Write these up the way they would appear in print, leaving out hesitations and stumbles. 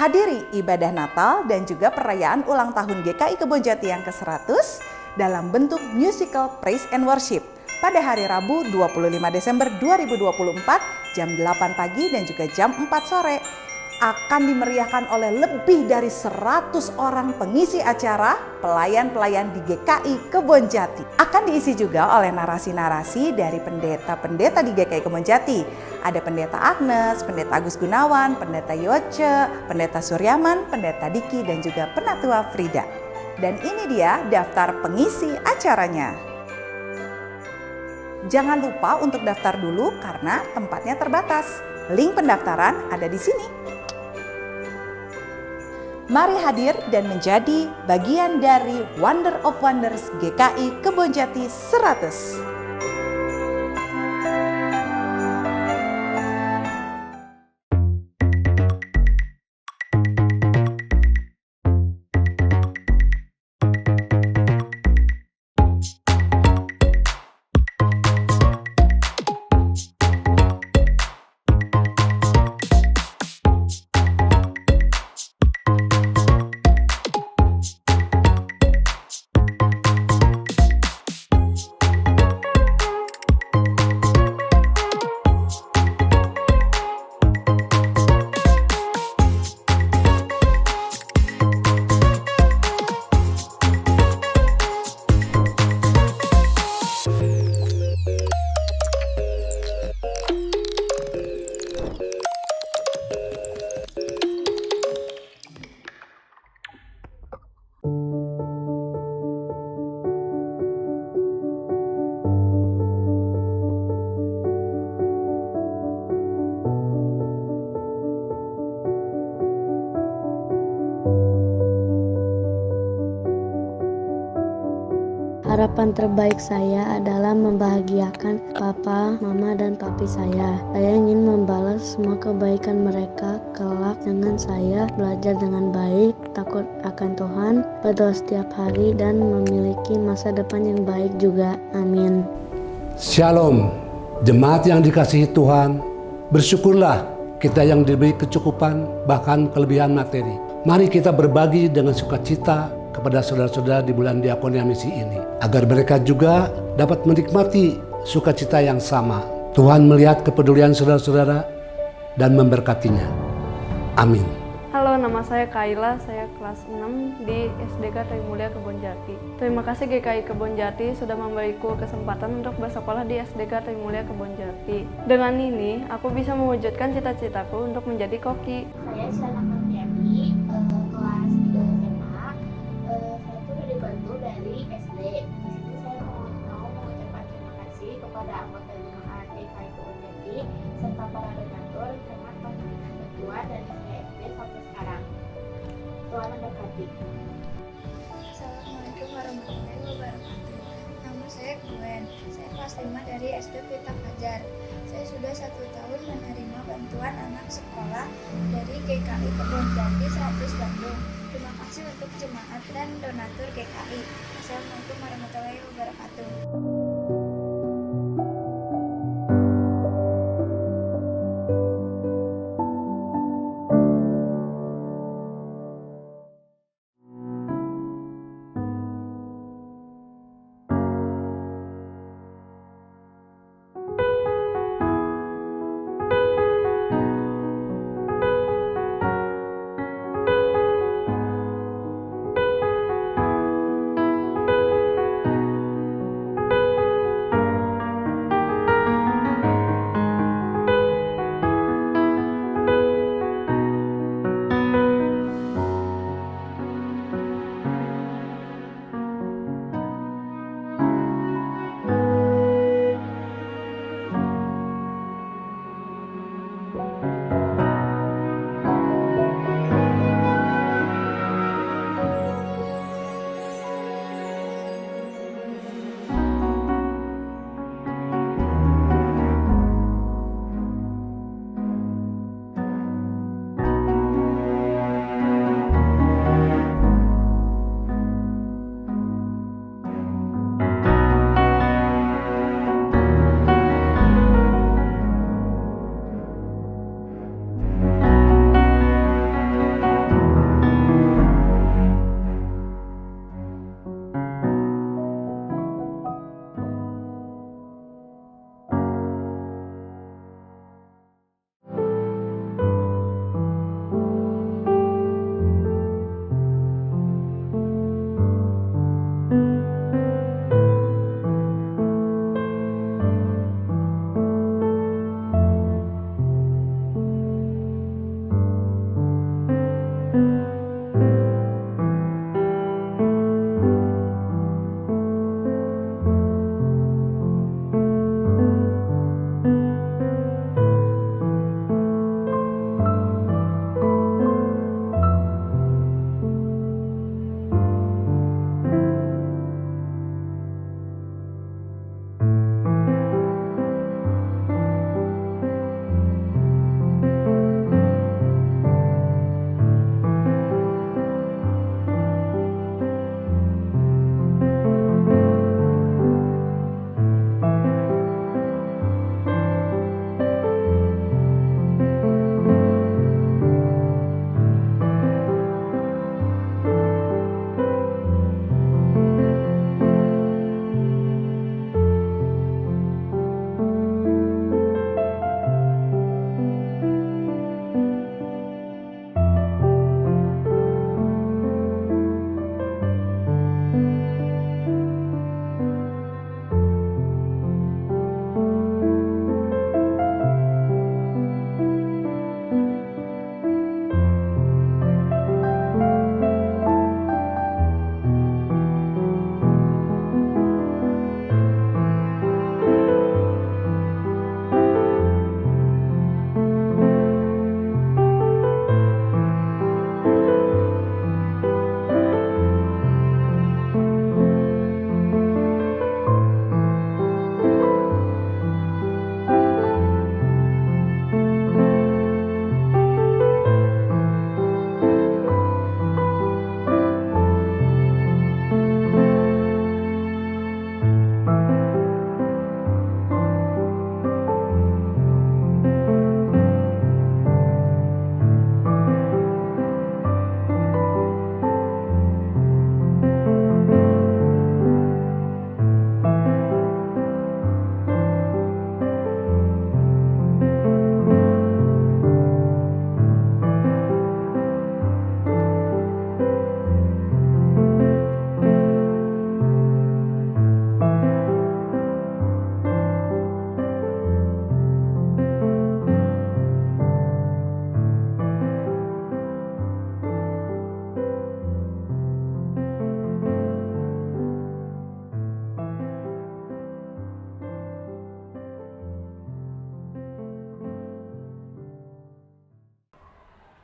Hadiri ibadah Natal dan juga perayaan ulang tahun GKI Kebonjati yang ke-100 dalam bentuk musical Praise and Worship pada hari Rabu 25 Desember 2024 jam 8 pagi dan juga jam 4 sore. Akan dimeriahkan oleh lebih dari 100 orang pengisi acara, pelayan-pelayan di GKI Kebonjati. Akan diisi juga oleh narasi-narasi dari pendeta-pendeta di GKI Kebonjati. Ada Pendeta Agnes, Pendeta Agus Gunawan, Pendeta Yoce, Pendeta Suryaman, Pendeta Diki, dan juga Penatua Frida. Dan ini dia daftar pengisi acaranya. Jangan lupa untuk daftar dulu karena tempatnya terbatas. Link pendaftaran ada di sini. Mari hadir dan menjadi bagian dari Wonder of Wonders GKI Kebonjati 100. Harapan terbaik saya adalah membahagiakan papa, mama, dan papi saya. Saya ingin membalas semua kebaikan mereka kelak dengan saya belajar dengan baik, takut akan Tuhan, berdoa setiap hari, dan memiliki masa depan yang baik juga. Amin. Shalom, jemaat yang dikasihi Tuhan. Bersyukurlah kita yang diberi kecukupan, bahkan kelebihan materi. Mari kita berbagi dengan sukacita kepada saudara-saudara di bulan Diakonia Misi ini, agar mereka juga dapat menikmati sukacita yang sama. Tuhan melihat kepedulian saudara-saudara dan memberkatinya. Amin. Halo, nama saya Kaila, saya kelas 6 di SDK Trimulya Kebonjati. Terima kasih GKI Kebonjati sudah memberiku kesempatan untuk bersekolah di SDK Trimulya Kebonjati. Dengan ini, aku bisa mewujudkan cita-citaku untuk menjadi koki. Saya Shana Martiani, kelas 3 SMA. Saya tuh udah dibantu dari SD. Di sini saya mau mengucapkan terima kasih kepada anggota jemaat GKI Kebonjati serta para donatur karena telah memberikan bantuan dari saya SD sampai sekarang. Tuhan memberkati. Assalamualaikum warahmatullahi wabarakatuh. Nama saya Gwen. Saya kelas 5 dari SD Pelita Fajar. Saya sudah 1 tahun menerima bantuan anak sekolah dari GKI Kebonjati 100 Bandung. Terima kasih untuk jemaat dan donatur GKI. Assalamualaikum warahmatullahi wabarakatuh.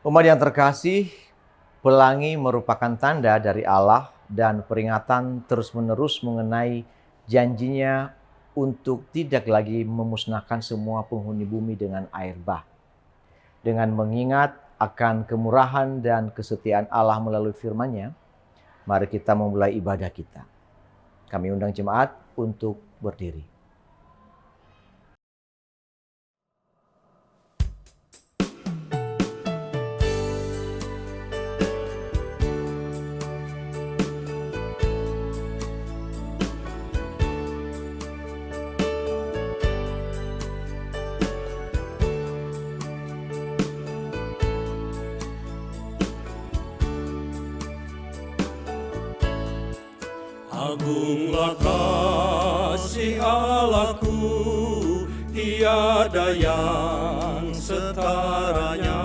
Umat yang terkasih, pelangi merupakan tanda dari Allah dan peringatan terus-menerus mengenai janjinya untuk tidak lagi memusnahkan semua penghuni bumi dengan air bah. Dengan mengingat akan kemurahan dan kesetiaan Allah melalui firman-Nya, mari kita memulai ibadah kita. Kami undang jemaat untuk berdiri. Agunglah kasih Allahku, tiada yang setaranya.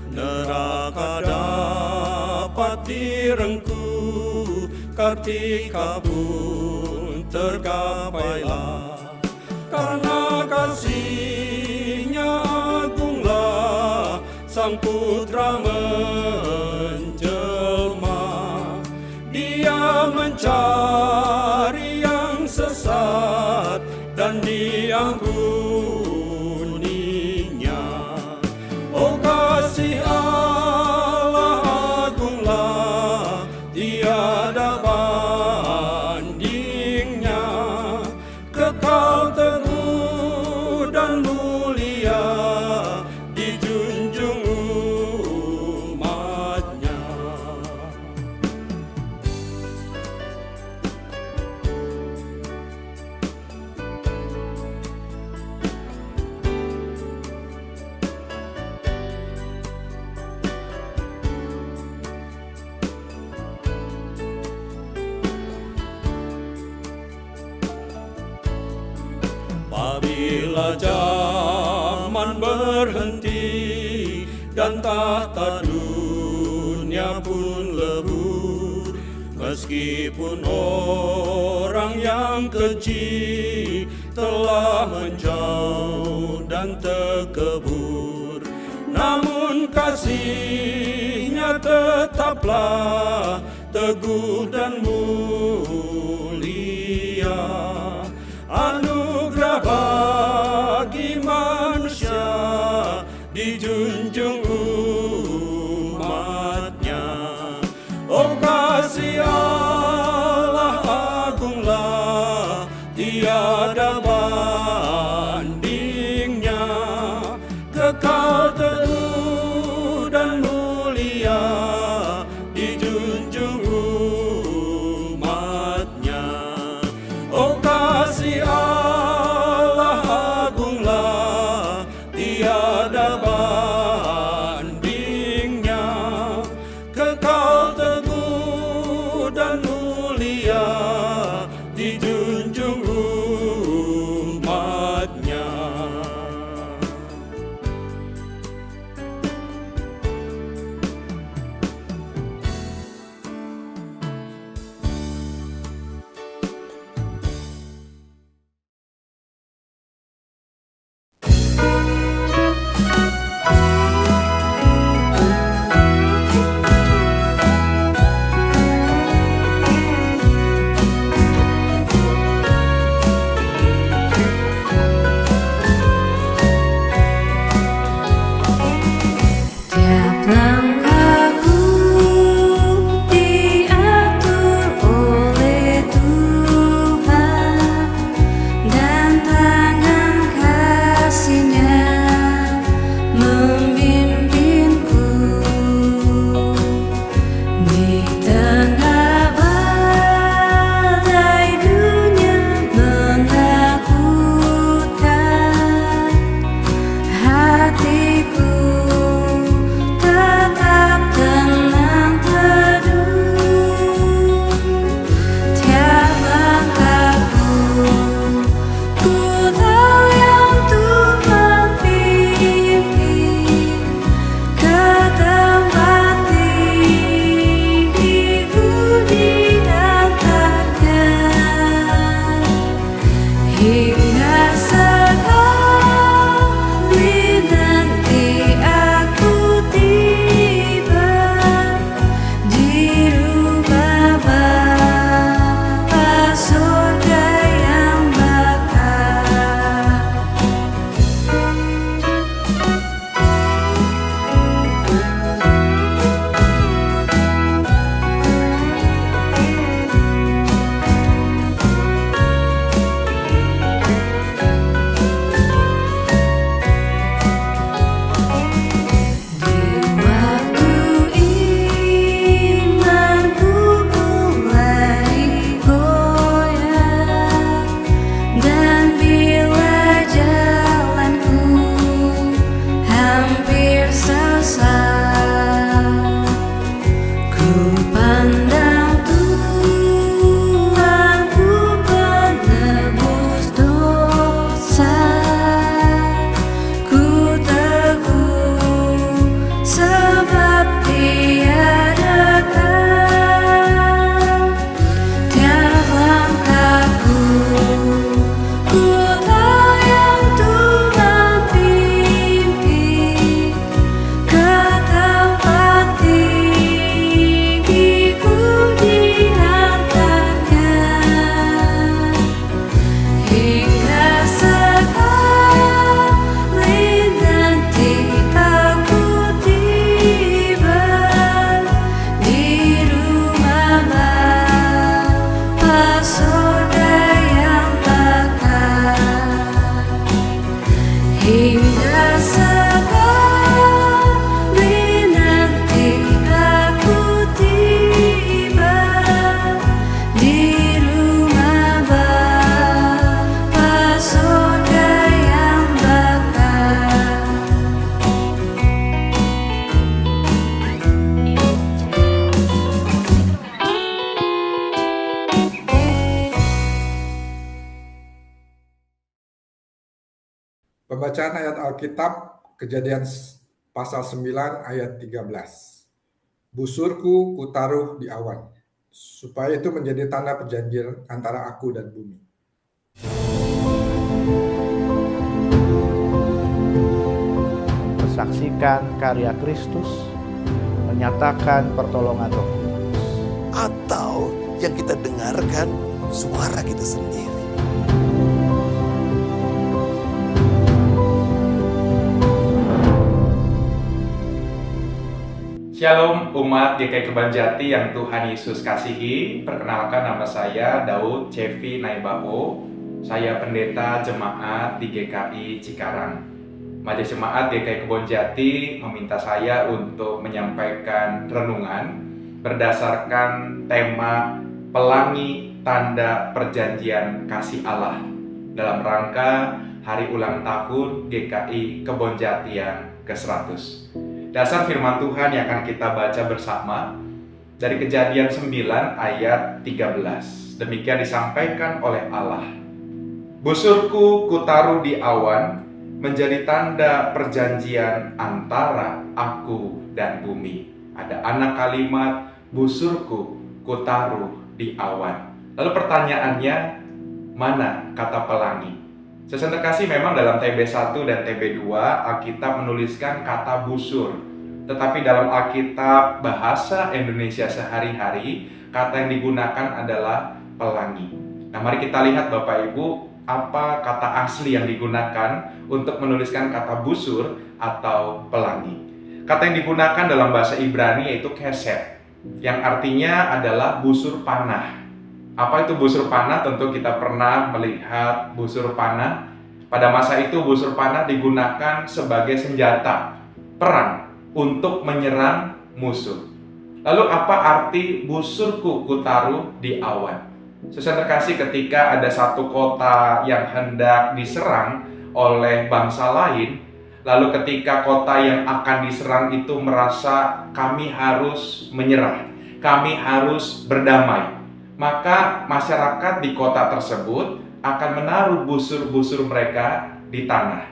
Neraka dapat direngku, kartika pun tergapailah. Karena kasih-Nya agunglah, Sang Putra menjelma. Dia mencari yang sesat dan diampuninya. Oh kasih Allah agunglah, tiada bandingnya. Kekal teguh dan mulia, dijunjung umat-Nya. Apabila zaman berhenti dan tahta dunia pun lebur, meskipun orang yang keji telah menjauh dan terkubur, namun kasih-Nya tetaplah teguh dan mulia. Anugerah bagi manusia, dijunjung umat-Nya. Oh kasih Allah agunglah, tiada bandingnya. Kekal teguh dan mulia, dijunjung umat-Nya. Oh kasih Allah agunglah, tiada bandingnya. Kekal teguh Pembacaan ayat Alkitab Kejadian pasal 9 ayat 13. Busurku kutaruh di awan, supaya itu menjadi tanda perjanjian antara aku dan bumi. Saksikan karya Kristus, menyatakan pertolongan Roh Kudus. Atau yang kita dengarkan suara kita sendiri. Shalom umat GKI Kebanjati yang Tuhan Yesus kasihi. Perkenalkan, nama saya Daud Cevi Naibaho. Saya pendeta jemaat di GKI Cikarang. Majelis Jemaat GKI Kebonjati meminta saya untuk menyampaikan renungan berdasarkan tema Pelangi Tanda Perjanjian Kasih Allah dalam rangka Hari Ulang Tahun GKI Kebonjati yang ke-100. Dasar firman Tuhan yang akan kita baca bersama dari Kejadian 9 ayat 13. Demikian disampaikan oleh Allah. Busurku kutaruh di awan, menjadi tanda perjanjian antara aku dan bumi. Ada anak kalimat, busurku kutaruh di awan. Lalu pertanyaannya, mana kata pelangi? Saudara kasih, memang dalam TB1 dan TB2 Alkitab menuliskan kata busur. Tetapi dalam Alkitab bahasa Indonesia sehari-hari, kata yang digunakan adalah pelangi. Nah, mari kita lihat Bapak Ibu, apa kata asli yang digunakan untuk menuliskan kata busur atau pelangi. Kata yang digunakan dalam bahasa Ibrani yaitu keset, yang artinya adalah busur panah. Apa itu busur panah? Tentu kita pernah melihat busur panah. Pada masa itu busur panah digunakan sebagai senjata perang untuk menyerang musuh. Lalu apa arti busurku kutaruh di awan? Saudara terkasih, ketika ada satu kota yang hendak diserang oleh bangsa lain, lalu ketika kota yang akan diserang itu merasa kami harus menyerah, kami harus berdamai, maka masyarakat di kota tersebut akan menaruh busur-busur mereka di tanah.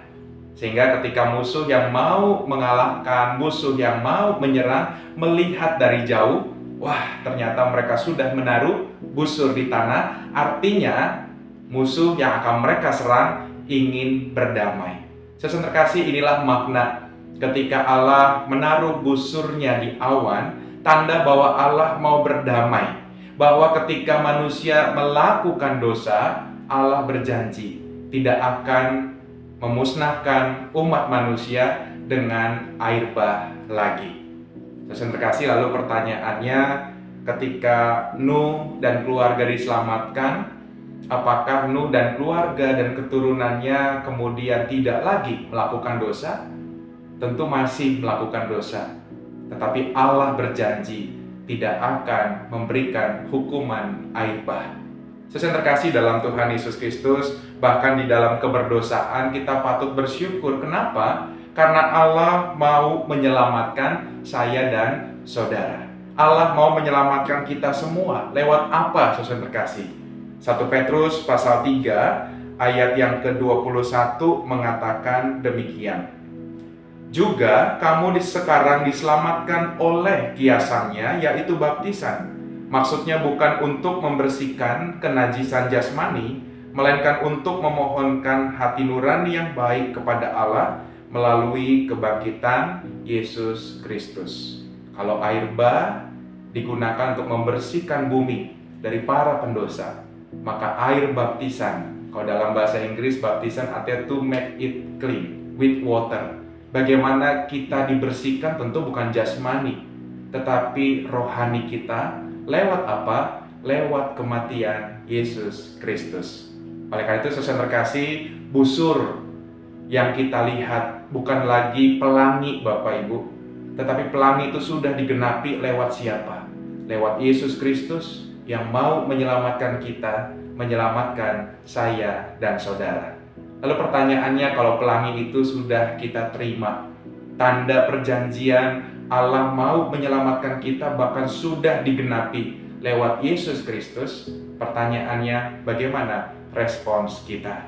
Sehingga ketika musuh yang mau mengalahkan, musuh yang mau menyerang, melihat dari jauh, wah, ternyata mereka sudah menaruh busur di tanah. Artinya musuh yang akan mereka serang ingin berdamai. Saudara terkasih, inilah makna ketika Allah menaruh busurnya di awan, tanda bahwa Allah mau berdamai. Bahwa ketika manusia melakukan dosa, Allah berjanji tidak akan memusnahkan umat manusia dengan air bah lagi. Saudara terkasih, lalu pertanyaannya, ketika Nuh dan keluarga diselamatkan, apakah Nuh dan keluarga dan keturunannya kemudian tidak lagi melakukan dosa? Tentu masih melakukan dosa. Tetapi Allah berjanji tidak akan memberikan hukuman air bah. Saudara terkasih dalam Tuhan Yesus Kristus, bahkan di dalam keberdosaan kita patut bersyukur. Kenapa? Karena Allah mau menyelamatkan saya dan saudara. Allah mau menyelamatkan kita semua. Lewat apa, saudara terkasih? 1 Petrus pasal 3 ayat yang ke-21 mengatakan demikian. Juga kamu sekarang diselamatkan oleh kiasannya, yaitu baptisan. Maksudnya bukan untuk membersihkan kenajisan jasmani, melainkan untuk memohonkan hati nurani yang baik kepada Allah melalui kebangkitan Yesus Kristus. Kalau air bah digunakan untuk membersihkan bumi dari para pendosa, maka air baptisan, kalau dalam bahasa Inggris baptisan artinya to make it clean with water. Bagaimana kita dibersihkan? Tentu bukan jasmani, tetapi rohani kita. Lewat apa? Lewat kematian Yesus Kristus. Oleh karena itu, saudara terkasih, busur yang kita lihat bukan lagi pelangi Bapak Ibu, tetapi pelangi itu sudah digenapi lewat siapa? Lewat Yesus Kristus yang mau menyelamatkan kita, menyelamatkan saya dan saudara. Lalu pertanyaannya, kalau pelangi itu sudah kita terima, tanda perjanjian Allah mau menyelamatkan kita bahkan sudah digenapi lewat Yesus Kristus, pertanyaannya bagaimana respons kita?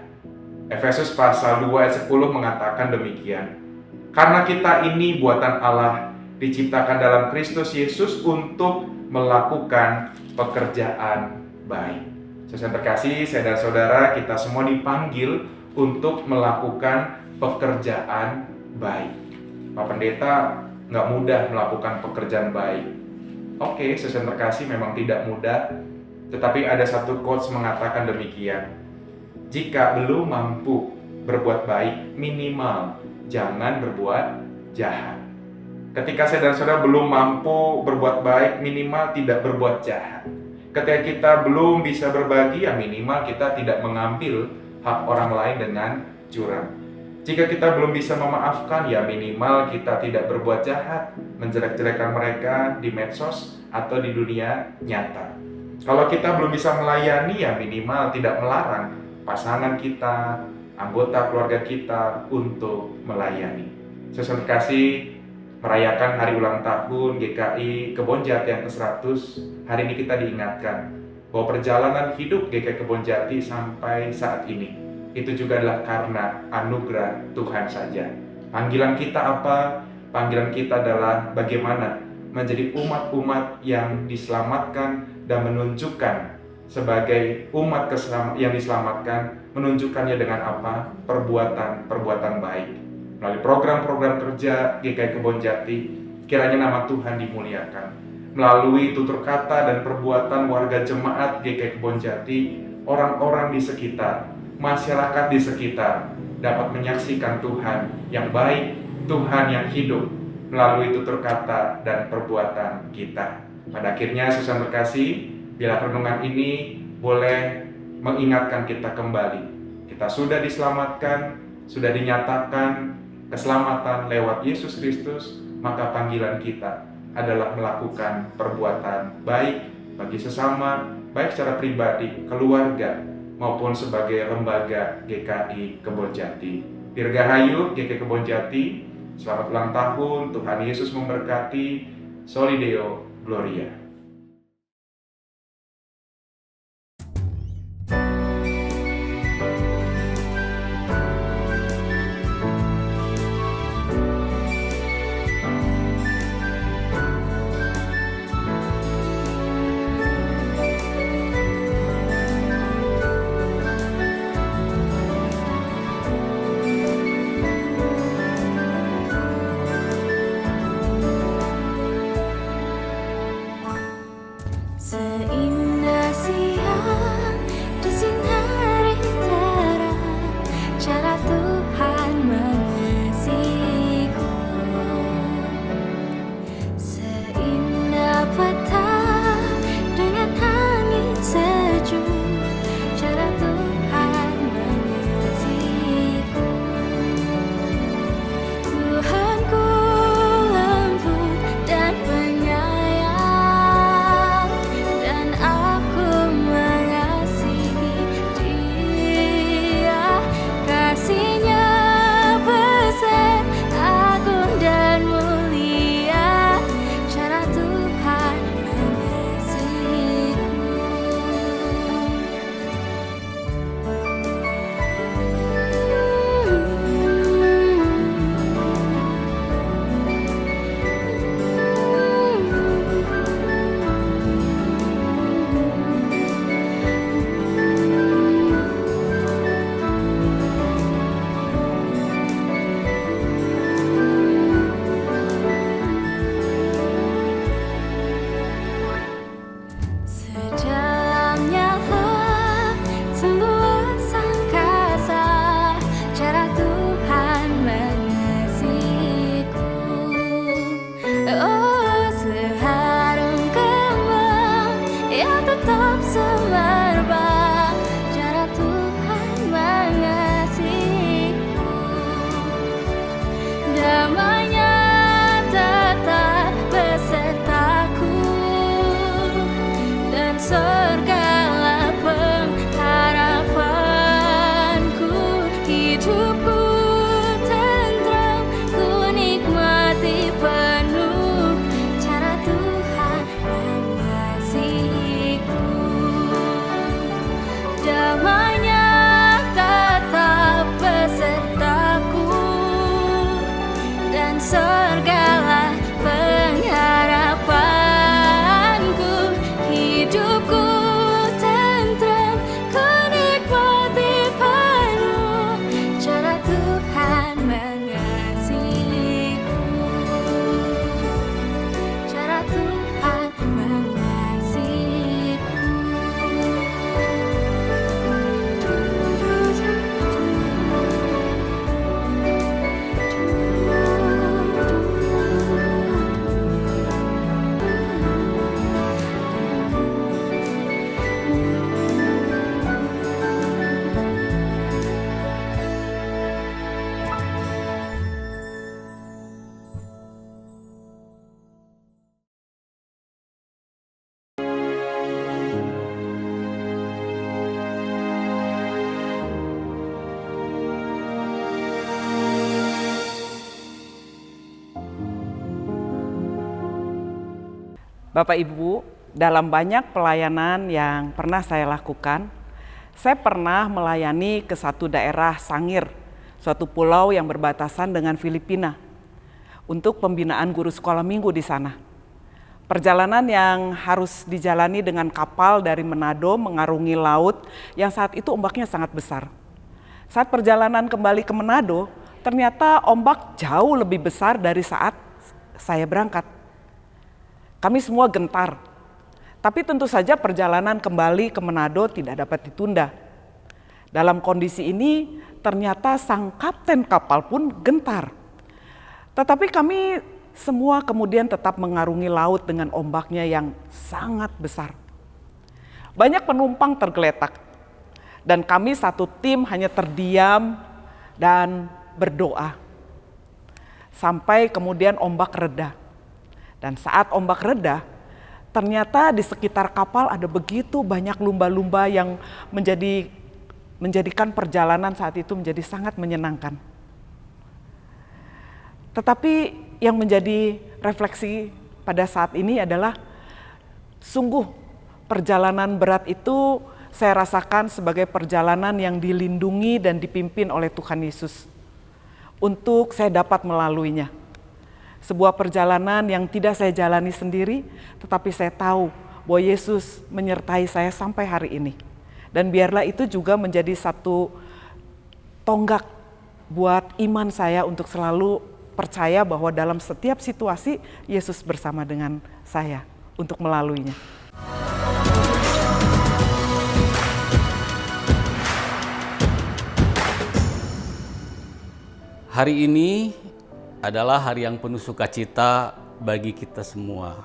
Efesus pasal 2 ayat 10 mengatakan demikian. Karena kita ini buatan Allah, diciptakan dalam Kristus Yesus untuk melakukan pekerjaan baik. Saudara terkasih, saya dan saudara, kita semua dipanggil untuk melakukan pekerjaan baik. Pak Pendeta, nggak mudah melakukan pekerjaan baik. Oke, saudara terkasih, memang tidak mudah. Tetapi ada satu quotes mengatakan demikian. Jika belum mampu berbuat baik, minimal jangan berbuat jahat. Ketika saya dan saudara belum mampu berbuat baik, minimal tidak berbuat jahat. Ketika kita belum bisa berbagi, ya minimal kita tidak mengambil hak orang lain dengan curang. Jika kita belum bisa memaafkan, ya minimal kita tidak berbuat jahat, menjelek-jelekan mereka di medsos atau di dunia nyata. Kalau kita belum bisa melayani, ya minimal tidak melarang pasangan kita, anggota keluarga kita untuk melayani. Saudara kasih, merayakan hari ulang tahun GKI Kebonjati yang ke-100, hari ini kita diingatkan bahwa perjalanan hidup GKI Kebonjati sampai saat ini itu juga adalah karena anugerah Tuhan saja. Panggilan kita apa? Panggilan kita adalah bagaimana menjadi umat-umat yang diselamatkan dan menunjukkan sebagai umat yang diselamatkan, menunjukkannya dengan apa? Perbuatan baik. Melalui program-program kerja GKI Kebonjati, kiranya nama Tuhan dimuliakan. Melalui tutur kata dan perbuatan warga jemaat GKI Kebonjati, orang-orang di sekitar, masyarakat di sekitar dapat menyaksikan Tuhan yang baik, Tuhan yang hidup melalui tutur kata dan perbuatan kita. Pada akhirnya, saudara terkasih, bila renungan ini boleh mengingatkan kita kembali. Kita sudah diselamatkan, sudah dinyatakan keselamatan lewat Yesus Kristus, maka panggilan kita adalah melakukan perbuatan baik bagi sesama, baik secara pribadi, keluarga, maupun sebagai lembaga GKI Kebonjati. Dirgahayu GKI Kebonjati, selamat ulang tahun, Tuhan Yesus memberkati, Soli Deo Gloria. Bapak Ibu, dalam banyak pelayanan yang pernah saya lakukan, saya pernah melayani ke satu daerah Sangir, suatu pulau yang berbatasan dengan Filipina, untuk pembinaan guru sekolah minggu di sana. Perjalanan yang harus dijalani dengan kapal dari Manado mengarungi laut yang saat itu ombaknya sangat besar. Saat perjalanan kembali ke Manado, ternyata ombak jauh lebih besar dari saat saya berangkat. Kami semua gentar, tapi tentu saja perjalanan kembali ke Manado tidak dapat ditunda. Dalam kondisi ini, ternyata sang kapten kapal pun gentar. Tetapi kami semua kemudian tetap mengarungi laut dengan ombaknya yang sangat besar. Banyak penumpang tergeletak, dan kami satu tim hanya terdiam dan berdoa. Sampai kemudian ombak reda. Dan saat ombak reda, ternyata di sekitar kapal ada begitu banyak lumba-lumba yang menjadikan perjalanan saat itu menjadi sangat menyenangkan. Tetapi yang menjadi refleksi pada saat ini adalah sungguh perjalanan berat itu saya rasakan sebagai perjalanan yang dilindungi dan dipimpin oleh Tuhan Yesus untuk saya dapat melaluinya. Sebuah perjalanan yang tidak saya jalani sendiri, tetapi saya tahu bahwa Yesus menyertai saya sampai hari ini. Dan biarlah itu juga menjadi satu tonggak buat iman saya untuk selalu percaya bahwa dalam setiap situasi Yesus bersama dengan saya untuk melaluinya. Hari ini adalah hari yang penuh sukacita bagi kita semua.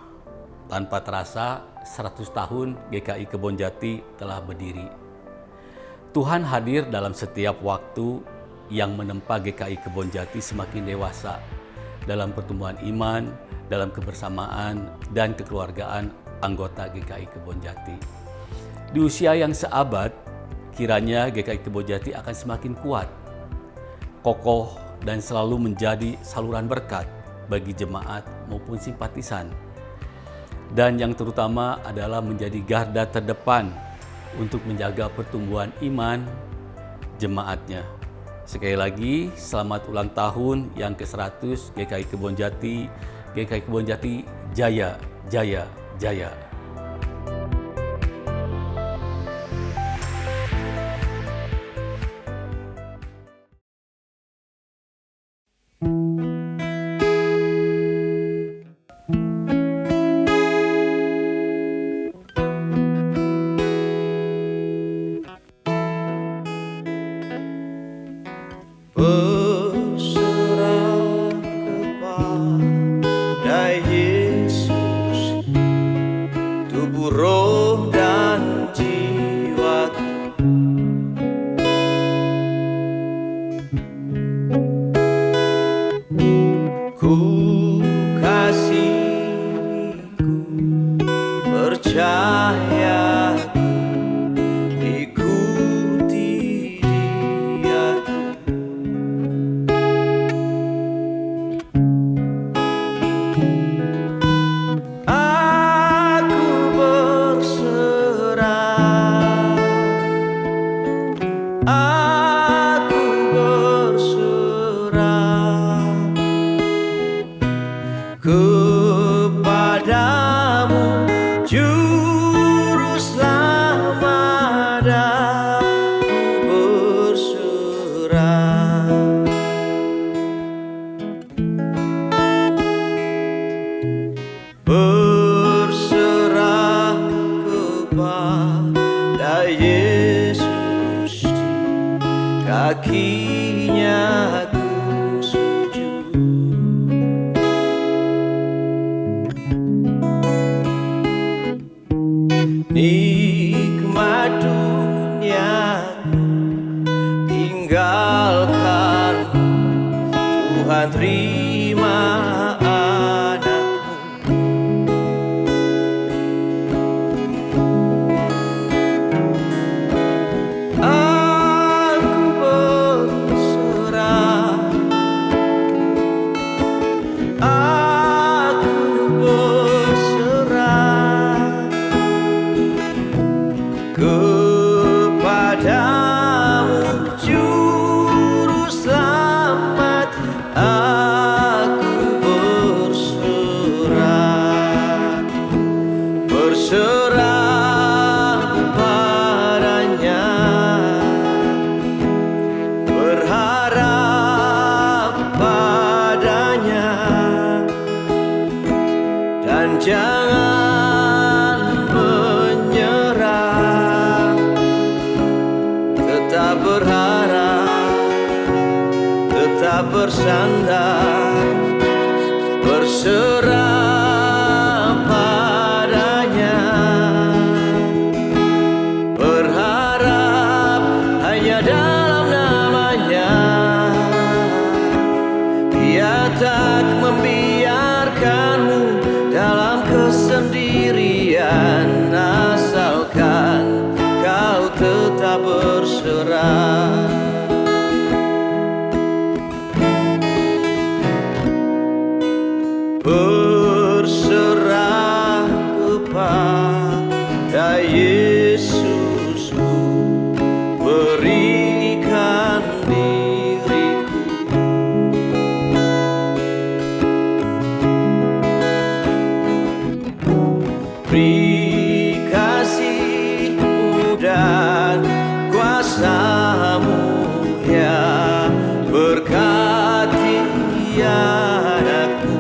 Tanpa terasa 100 tahun GKI Kebonjati telah berdiri. Tuhan hadir dalam setiap waktu yang menempa GKI Kebonjati semakin dewasa dalam pertumbuhan iman, dalam kebersamaan dan kekeluargaan anggota GKI Kebonjati. Di usia yang seabad, kiranya GKI Kebonjati akan semakin kuat, kokoh, dan selalu menjadi saluran berkat bagi jemaat maupun simpatisan. Dan yang terutama adalah menjadi garda terdepan untuk menjaga pertumbuhan iman jemaatnya. Sekali lagi, selamat ulang tahun yang ke-100 GKI Kebonjati. GKI Kebonjati jaya, jaya, jaya. Berserah kepada Yesus, tubuh, roh, dan jiwaku. Ku kasih, ku percaya, ikuti Dia. Aku berserah, aku berserah kepadamu, Juru Selamat, aku berserah. Berserah kepada Yesus, di kakinya ku sujud. Nikmat dunia tinggalkan, Tuhan terima aku berserah berserah padanya, berharap padanya, dan jangan menyerah, tetap berharap, tetap bersandar, berserah padanya, berharap hanya dalam namanya. Dia tak membiarkanmu dalam kesendirian, asalkan kau tetap berserah. Berserah kepada Yesusku, berikan diriku. Beri kasih-Mu dan kuasa-Mu, ya berkati anakku.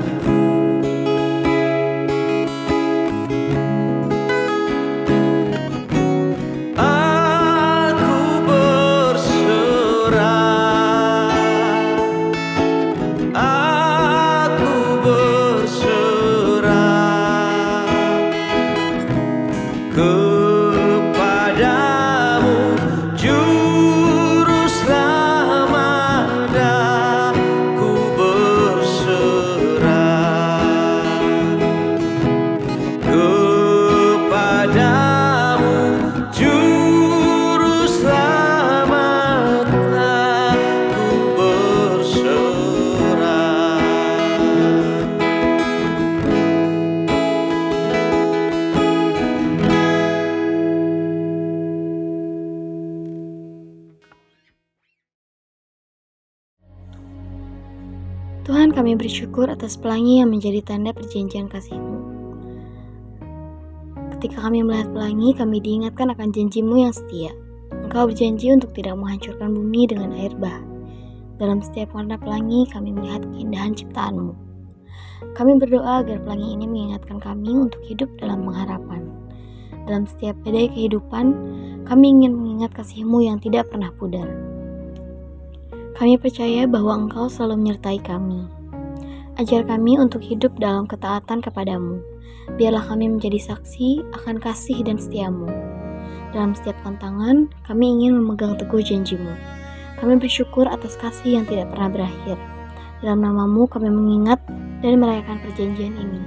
Kepadamu Juru Selamat, aku berserah. Kepadamu Juru Selamat, aku berserah. Tuhan, kami bersyukur atas pelangi yang menjadi tanda perjanjian kasih-Mu. Ketika kami melihat pelangi, kami diingatkan akan janji-Mu yang setia. Engkau berjanji untuk tidak menghancurkan bumi dengan air bah. Dalam setiap warna pelangi, kami melihat keindahan ciptaan-Mu. Kami berdoa agar pelangi ini mengingatkan kami untuk hidup dalam pengharapan. Dalam setiap badai kehidupan, kami ingin mengingat kasih-Mu yang tidak pernah pudar. Kami percaya bahwa Engkau selalu menyertai kami. Ajar kami untuk hidup dalam ketaatan kepadamu. Biarlah kami menjadi saksi akan kasih dan setia-Mu. Dalam setiap tantangan, kami ingin memegang teguh janji-Mu. Kami bersyukur atas kasih yang tidak pernah berakhir. Dalam nama-Mu kami mengingat dan merayakan perjanjian ini.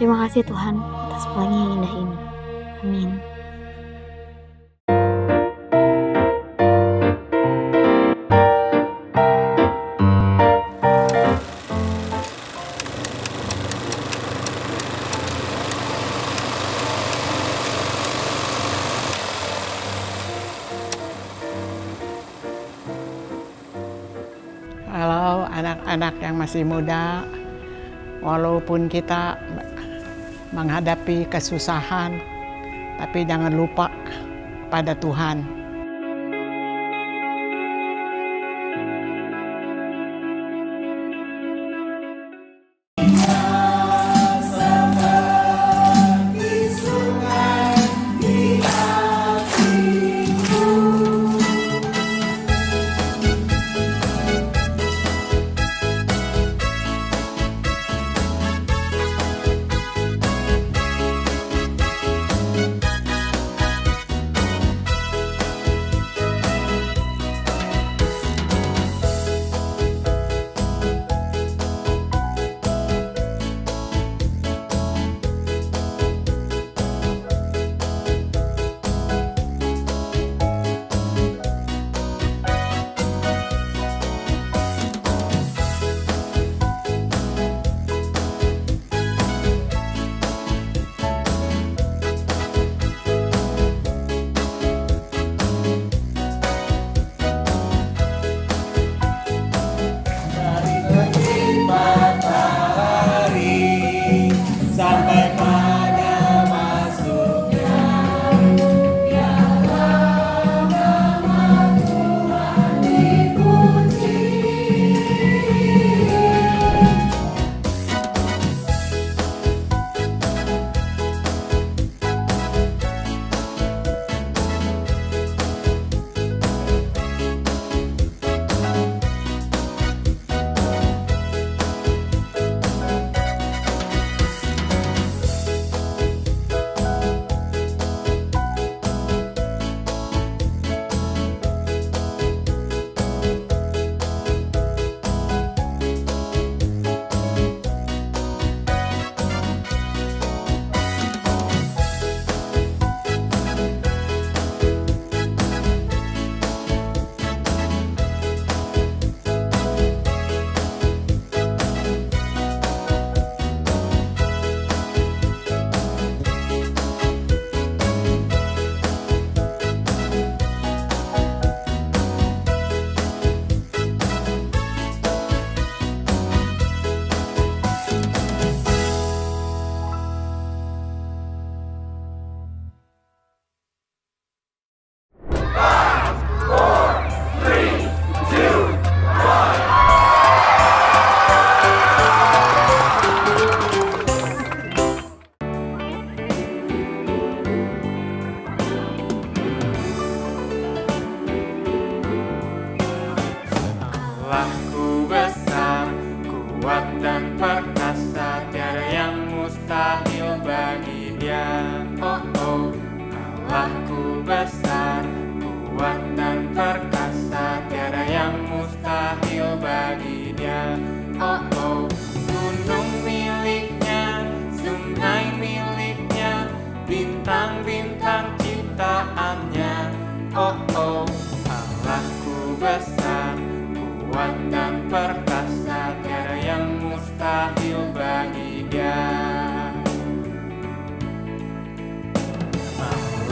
Terima kasih Tuhan atas pelangi yang indah ini. Amin. Kalau anak-anak yang masih muda, walaupun kita menghadapi kesusahan, tapi jangan lupa pada Tuhan.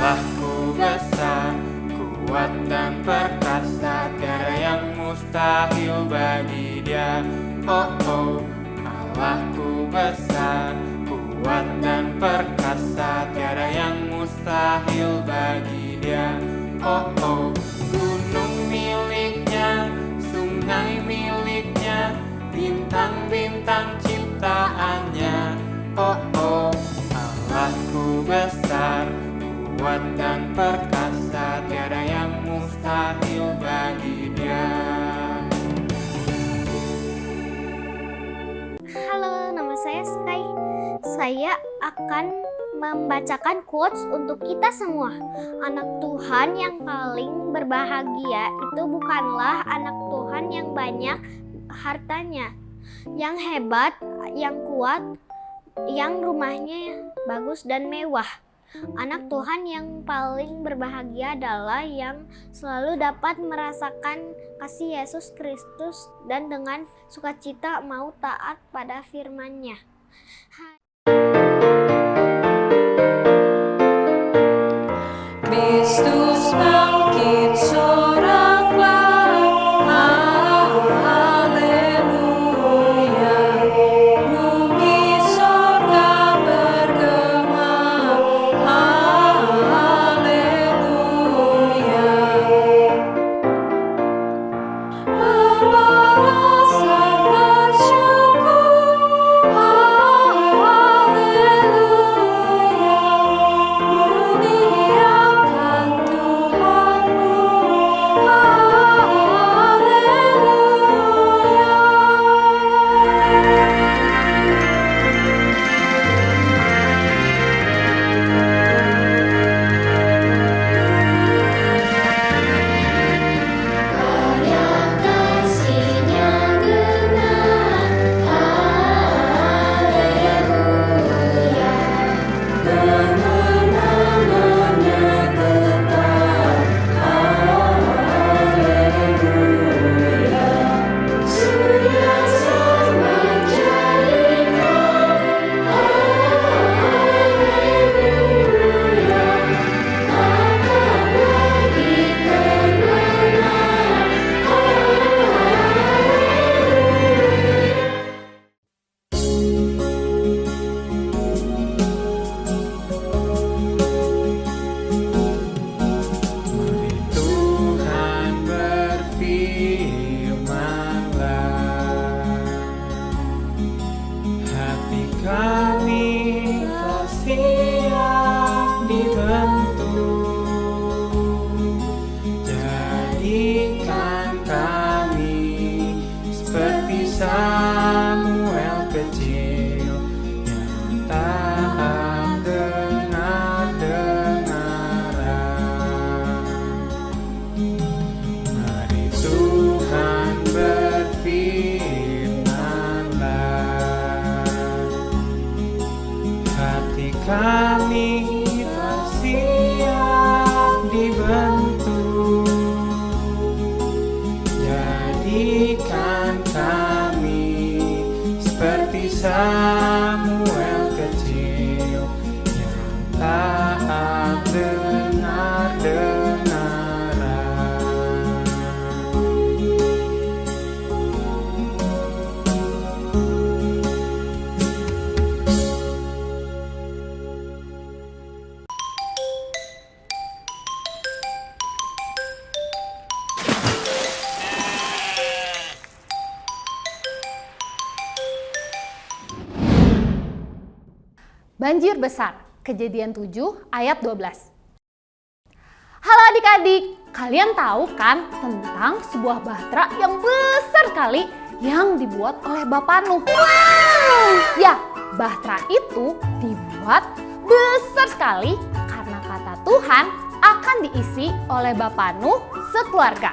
Allahku besar, kuat dan perkasa, tiada yang mustahil bagi Dia. Oh oh, Allahku besar, kuat dan perkasa, tiada yang mustahil bagi Dia. Oh oh, gunung miliknya, sungai miliknya, bintang-bintang ciptaannya. Oh oh, Allahku besar, kuat dan perkasa, tiada yang mustahil bagi Dia. Halo, nama saya Sky. Saya akan membacakan quotes untuk kita semua. Anak Tuhan yang paling berbahagia itu bukanlah anak Tuhan yang banyak hartanya, yang hebat, yang kuat, yang rumahnya bagus dan mewah. Anak Tuhan yang paling berbahagia adalah yang selalu dapat merasakan kasih Yesus Kristus dan dengan sukacita mau taat pada firman-Nya. Kristus bangkit soraklah, haleluya. Bumi sorga bergema, haleluya. Berbalasan bersyukur, haleluya. Muliakan Tuhanmu, Karya kasih-Nya genap, haleluya. Kemenangan-Nya tetap, haleluya. Surya sama jalikan, haleluya. Akan lagi terbenam, Tuhan berfirman-Lah, hati kami telah siap dibentuk, jadikan kami seperti Samuel kecil yang taat dengar-dengaran. Mari Tuhan berfirman-Lah, hati kami telah siap dibentuk, jadikan kami seperti Samuel kecil yang taat dengar-dengaran. Banjir besar, Kejadian 7 ayat 12. Halo adik-adik, kalian tahu kan tentang sebuah bahtera yang besar sekali yang dibuat oleh Bapak Nuh? Ya, bahtera itu dibuat besar sekali karena kata Tuhan akan diisi oleh Bapak Nuh sekeluarga.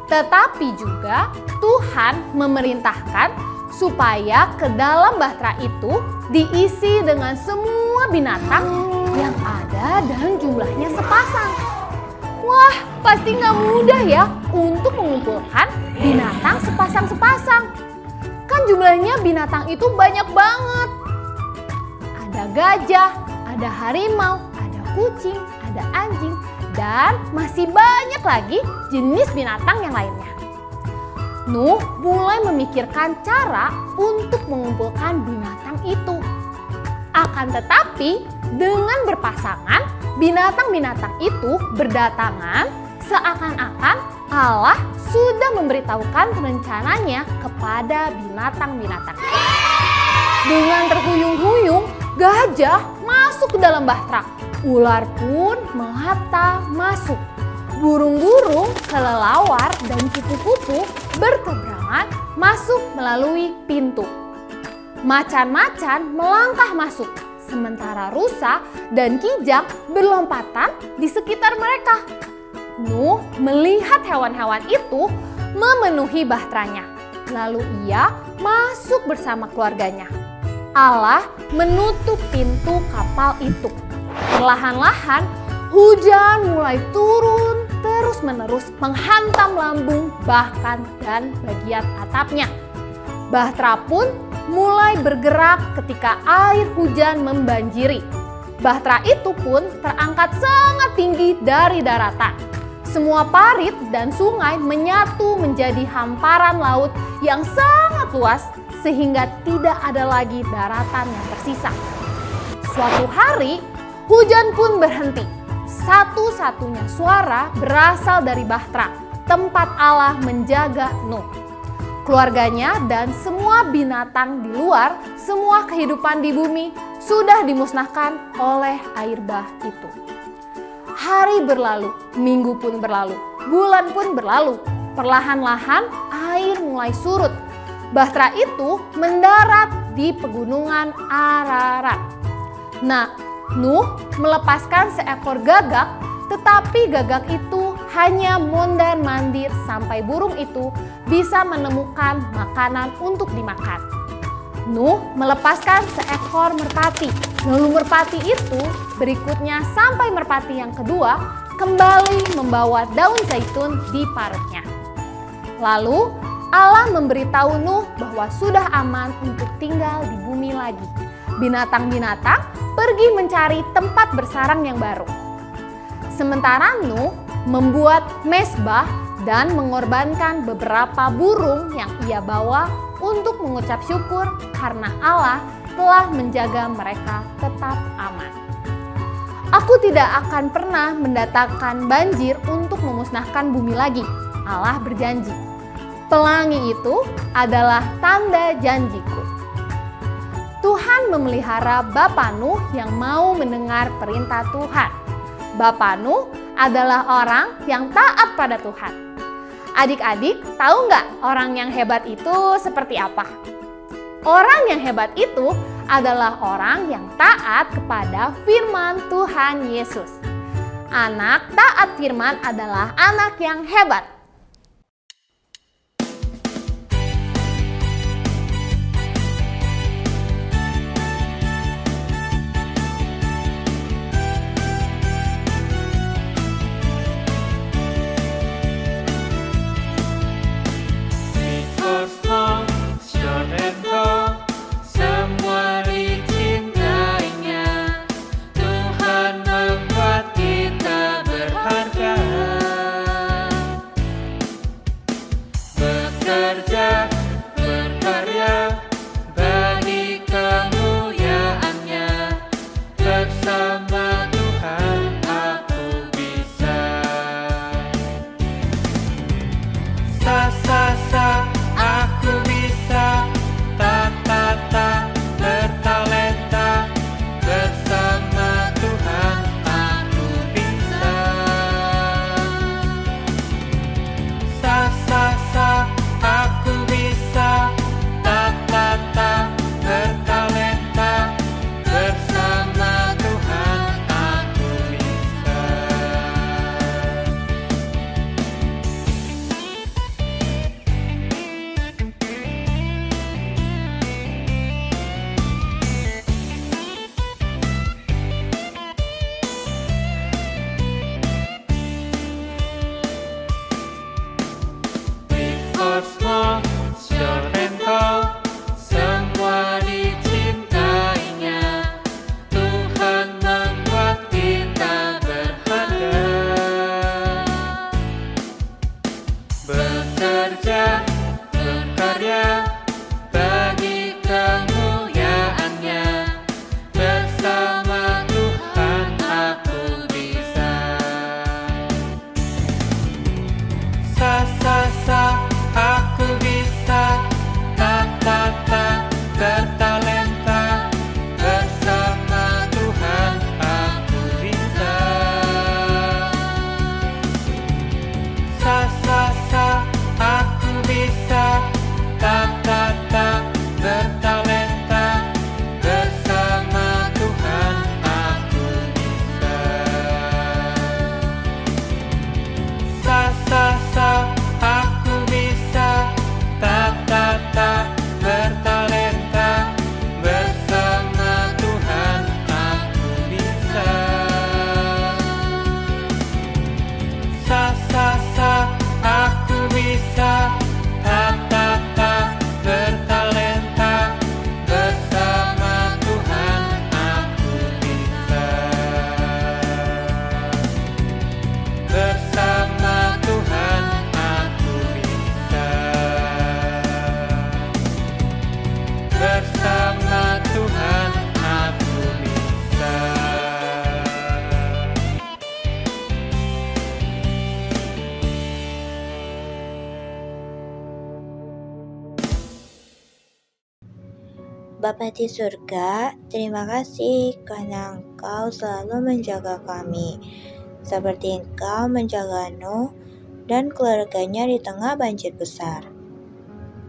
Tetapi juga Tuhan memerintahkan supaya ke dalam bahtera itu diisi dengan semua binatang yang ada dan jumlahnya sepasang. Wah, pasti nggak mudah ya untuk mengumpulkan binatang sepasang-sepasang. Kan jumlahnya binatang itu banyak banget. Ada gajah, ada harimau, ada kucing, ada anjing, dan masih banyak lagi jenis binatang yang lainnya. Nuh mulai memikirkan cara untuk mengumpulkan binatang itu. Akan tetapi, dengan berpasangan, binatang-binatang itu berdatangan seakan-akan Allah sudah memberitahukan rencananya kepada binatang-binatang. Dengan terhuyung-huyung, gajah masuk ke dalam bahtera. Ular pun melata masuk. Burung-burung, kelelawar, dan kupu-kupu bertebarangan masuk melalui pintu. Macan-macan melangkah masuk, sementara rusa dan kijang berlompatan di sekitar mereka. Nuh melihat hewan-hewan itu memenuhi bahteranya. Lalu ia masuk bersama keluarganya. Allah menutup pintu kapal itu. Perlahan-lahan hujan mulai turun terus-menerus menghantam lambung bahkan dan bagian atapnya. Bahtera pun mulai bergerak ketika air hujan membanjiri. Bahtera itu pun terangkat sangat tinggi dari daratan. Semua parit dan sungai menyatu menjadi hamparan laut yang sangat luas sehingga tidak ada lagi daratan yang tersisa. Suatu hari, hujan pun berhenti. Satu-satunya suara berasal dari bahtera, tempat Allah menjaga Nuh. Keluarganya dan semua binatang di luar, semua kehidupan di bumi sudah dimusnahkan oleh air bah itu. Hari berlalu, minggu pun berlalu, bulan pun berlalu. Perlahan-lahan air mulai surut. Bahtera itu mendarat di pegunungan Ararat. Nah, Nuh melepaskan seekor gagak, tetapi gagak itu hanya mondar-mandir sampai burung itu bisa menemukan makanan untuk dimakan. Nuh melepaskan seekor merpati, lalu merpati itu berikutnya sampai merpati yang kedua kembali membawa daun zaitun di parutnya. Lalu Allah memberitahu Nuh bahwa sudah aman untuk tinggal di bumi lagi. Binatang-binatang pergi mencari tempat bersarang yang baru. Sementara Nuh membuat mezbah dan mengorbankan beberapa burung yang ia bawa untuk mengucap syukur karena Allah telah menjaga mereka tetap aman. Aku tidak akan pernah mendatangkan banjir untuk memusnahkan bumi lagi. Allah berjanji. Pelangi itu adalah tanda janjiku. Tuhan memelihara Bapa Nuh yang mau mendengar perintah Tuhan. Bapa Nuh adalah orang yang taat pada Tuhan. Adik-adik, tahu nggak orang yang hebat itu seperti apa? Orang yang hebat itu adalah orang yang taat kepada firman Tuhan Yesus. Anak taat firman adalah anak yang hebat. Bapa di surga, terima kasih karena Engkau selalu menjaga kami, seperti Engkau menjaga Nuh dan keluarganya di tengah banjir besar.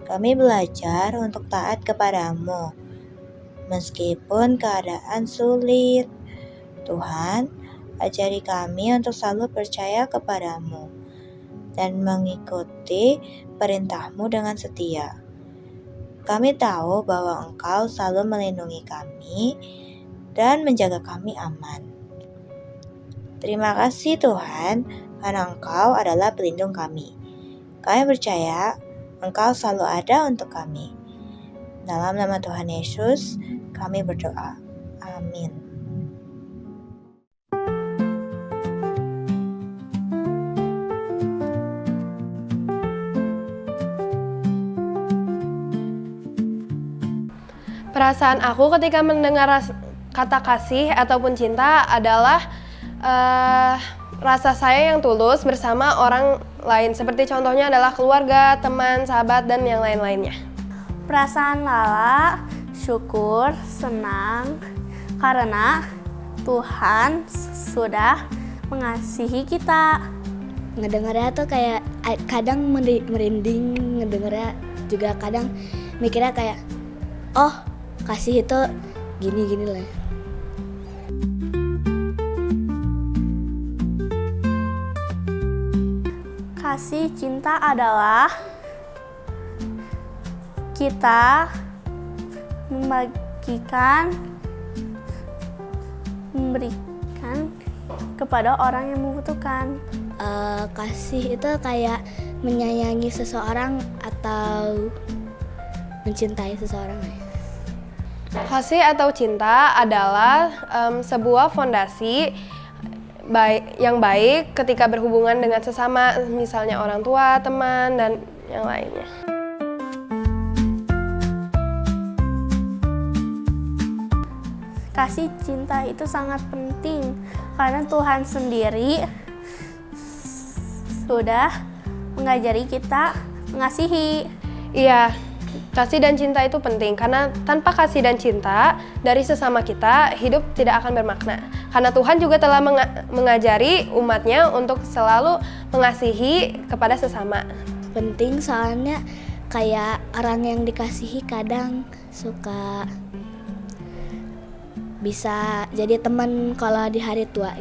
Kami belajar untuk taat kepadamu, meskipun keadaan sulit. Tuhan, ajari kami untuk selalu percaya kepadamu dan mengikuti perintah-Mu dengan setia. Kami tahu bahwa Engkau selalu melindungi kami dan menjaga kami aman. Terima kasih Tuhan, karena Engkau adalah pelindung kami. Kami percaya Engkau selalu ada untuk kami. Dalam nama Tuhan Yesus, kami berdoa. Amin. Perasaan aku ketika mendengar kata kasih ataupun cinta adalah rasa saya yang tulus bersama orang lain. Seperti contohnya adalah keluarga, teman, sahabat, dan yang lain-lainnya. Perasaan Lala syukur, senang karena Tuhan sudah mengasihi kita. Ngedengarnya tuh kayak kadang merinding, ngedengarnya juga kadang mikirnya kayak, oh kasih itu gini-gini lah. Kasih cinta adalah kita memberikan kepada orang yang membutuhkan. Kasih itu kayak menyayangi seseorang atau mencintai seseorang. Kasih atau cinta adalah sebuah fondasi yang baik ketika berhubungan dengan sesama, misalnya orang tua, teman, dan yang lainnya. Kasih cinta itu sangat penting karena Tuhan sendiri sudah mengajari kita mengasihi. Iya. Kasih dan cinta itu penting karena tanpa kasih dan cinta dari sesama kita, hidup tidak akan bermakna. Karena Tuhan juga telah mengajari umatnya untuk selalu mengasihi kepada sesama. Penting soalnya kayak orang yang dikasihi kadang suka bisa jadi teman kalau di hari tua.